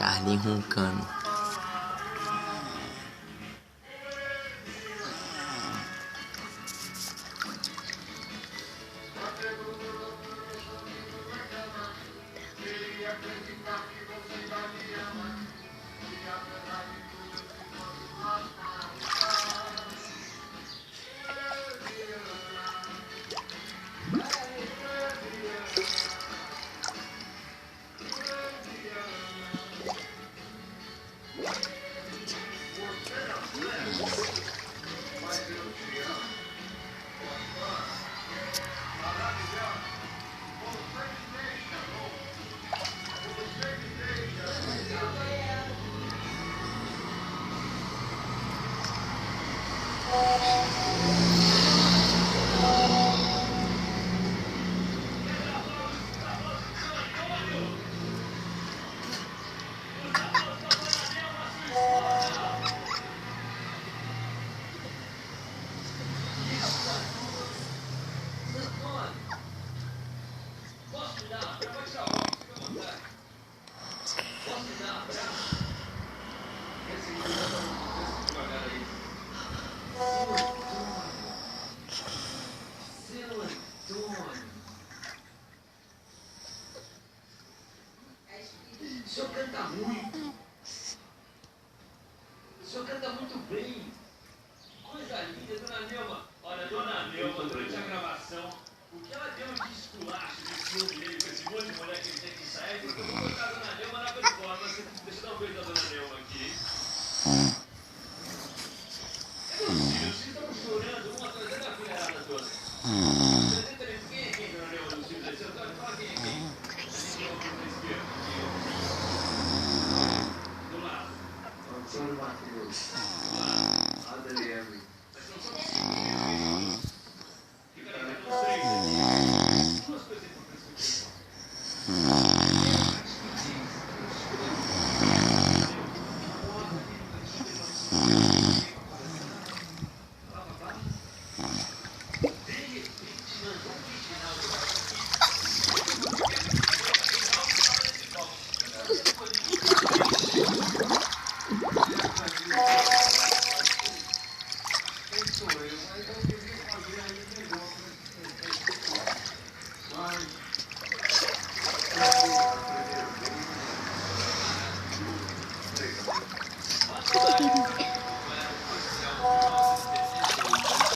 Carlinhos roncando. O senhor canta muito. O senhor canta muito bem. Coisa linda, dona Neuma. Olha, dona Neuma, durante a gravação, o que ela deu de esculacho de ciúme dele com esse monte de mulher que ele tem que sair, porque eu vou colocar a dona Neuma na performance. Deixa eu dar um beijo da dona Neuma aqui. É meus filhos, vocês estão chorando, uma atrás da filharada toda. Apresenta ali, quem é quem, dona Neuma, dos filhos? Você não fala quem é quem? Antônio Matheus, Adriano. Duas coisas importantes. De repente, mandou um final.